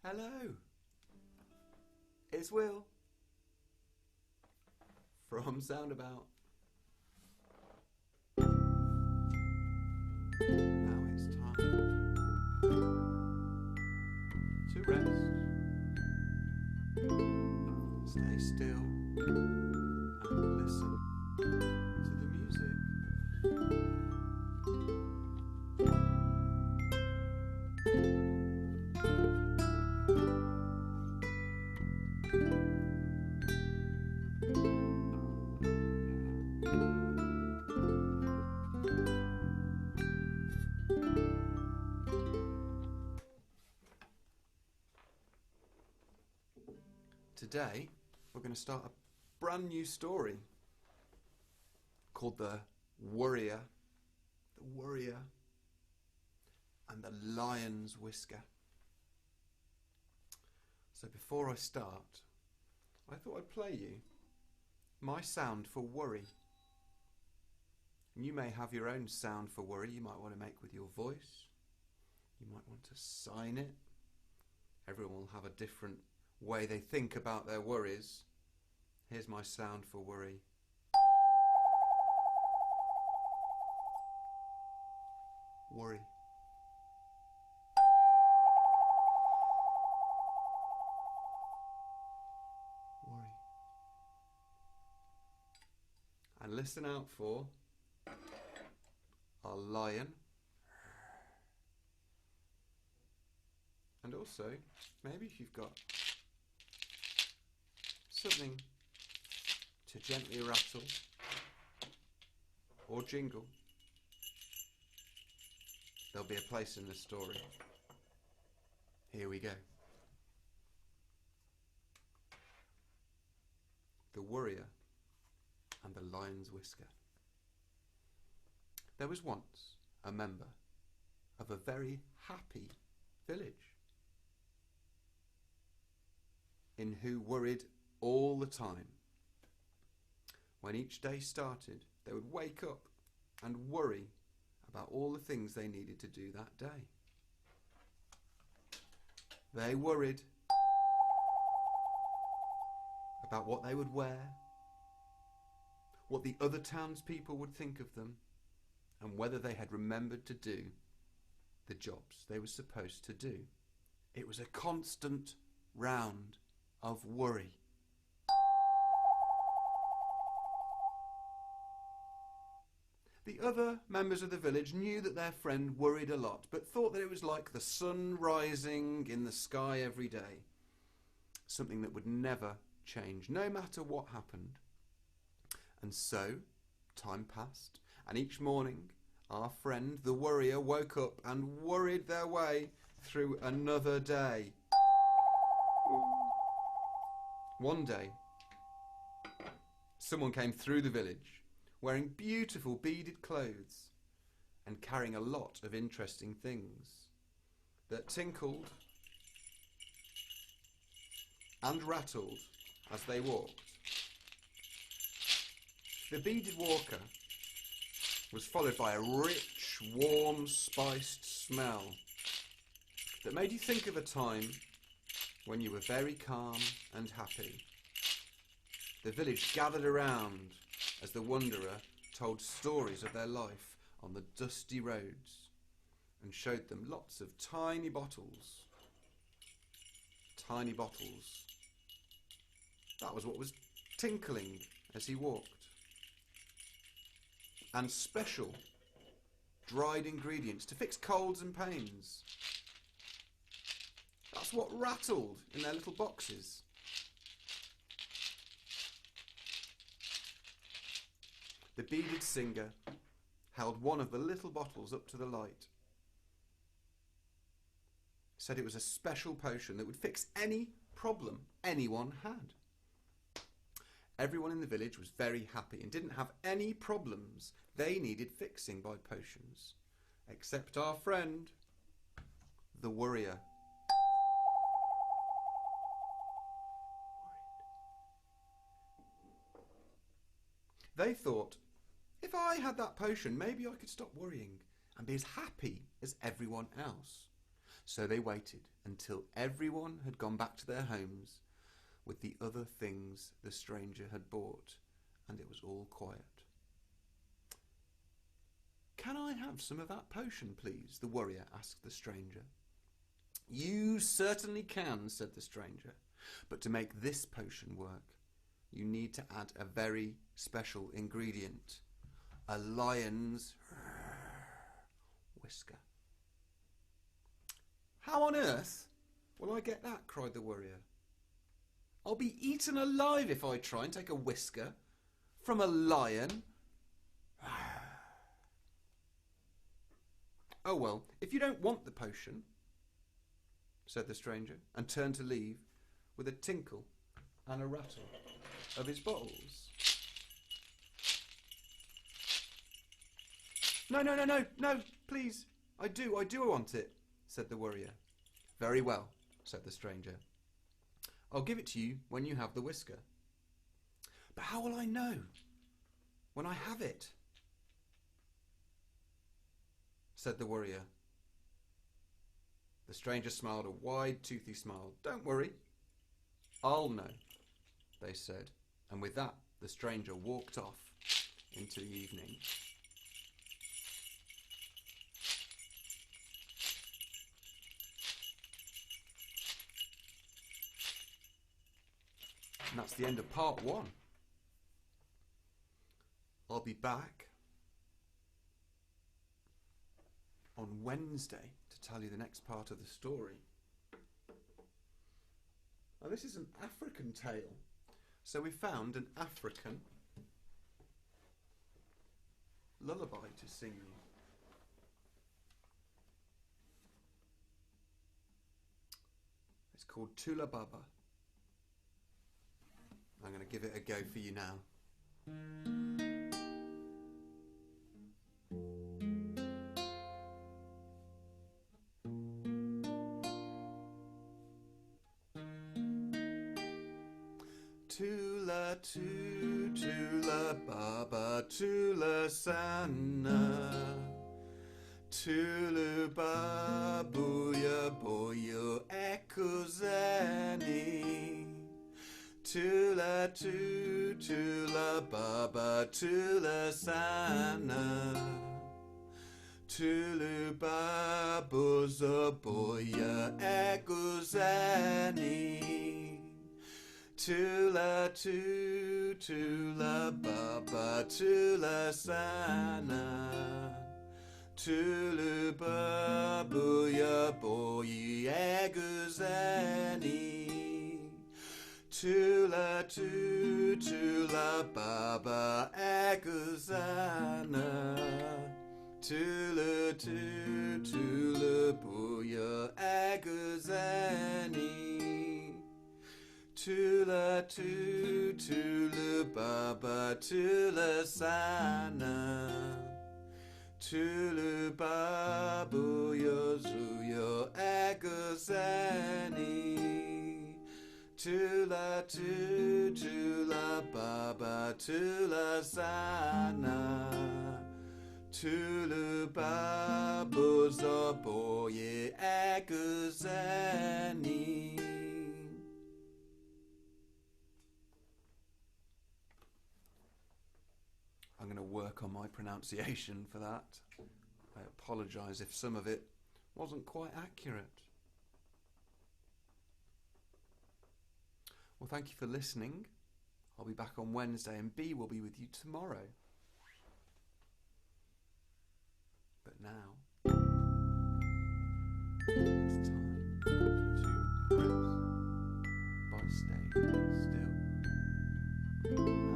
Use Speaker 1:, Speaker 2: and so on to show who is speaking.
Speaker 1: Hello, it's Will from Soundabout. Now it's time to rest, stay still and listen to the music. Today we're going to start a brand new story called The Worrier and the Lion's Whisker. So before I start, I thought I'd play you my sound for worry. And you may have your own sound for worry you might want to make with your voice. You might want to sign it. Everyone will have a different way they think about their worries. Here's my sound for worry. Worry. Worry. And listen out for a lion. And also, maybe if you've got something to gently rattle or jingle, there'll be a place in the story. Here we go. The Worrier and the Lion's Whisker. There was once a member of a very happy village in who worried all the time. When each day started, they would wake up and worry about all the things they needed to do that day. They worried about what they would wear, what the other townspeople would think of them, and whether they had remembered to do the jobs they were supposed to do. It was a constant round of worry. The other members of the village knew that their friend worried a lot, but thought that it was like the sun rising in the sky every day, something that would never change, no matter what happened. And so, time passed, and each morning, our friend, the worrier, woke up and worried their way through another day. One day, someone came through the village wearing beautiful beaded clothes and carrying a lot of interesting things that tinkled and rattled as they walked. The beaded walker was followed by a rich, warm, spiced smell that made you think of a time when you were very calm and happy. The village gathered around as the wanderer told stories of their life on the dusty roads and showed them lots of tiny bottles. Tiny bottles. That was what was tinkling as he walked. And special dried ingredients to fix colds and pains. That's what rattled in their little boxes. The beaded singer held one of the little bottles up to the light. Said it was a special potion that would fix any problem anyone had. Everyone in the village was very happy and didn't have any problems they needed fixing by potions, except our friend, the Worrier. They thought, if I had that potion, maybe I could stop worrying and be as happy as everyone else. So they waited until everyone had gone back to their homes with the other things the stranger had bought, and it was all quiet. "Can I have some of that potion, please?" the warrior asked the stranger. "You certainly can," said the stranger. "But to make this potion work, you need to add a very special ingredient, a lion's whisker." "How on earth will I get that?" cried the warrior. "I'll be eaten alive if I try and take a whisker from a lion." "Oh well, if you don't want the potion," said the stranger, and turned to leave with a tinkle and a rattle of his bottles. No, please, I do want it," said the warrior. "Very well," said the stranger. "I'll give it to you when you have the whisker." "But how will I know when I have it?" said the warrior. The stranger smiled a wide, toothy smile. "Don't worry, I'll know," they said, and with that the stranger walked off into the evening. And that's the end of part 1. I'll be back on Wednesday to tell you the next part of the story. Now, this is an African tale. So we found an African lullaby to sing you. It's called Tula Baba. I'm going to give it a go for you now. Tula tu, tula baba, tula sana, tulu babuya boyo ekuzeni. Tula tu, tula baba, tula sana, tulu babuza boya ekuzeni. Tula tu, tula baba, tula sana, tulu babuya boyi eguzeni. Tula tu, tula baba eguzana, tula tu, tula buya eguzeni. Tula tu, tula baba, tula sana, tulu babu yozuyo eguzeni. Tula tu, tula baba, tula sana, tulu babu zoboye eguzeni. I'm going to work on my pronunciation for that. I apologise if some of it wasn't quite accurate. Well, thank you for listening. I'll be back on Wednesday and B will be with you tomorrow. But now, it's time to rest by staying still.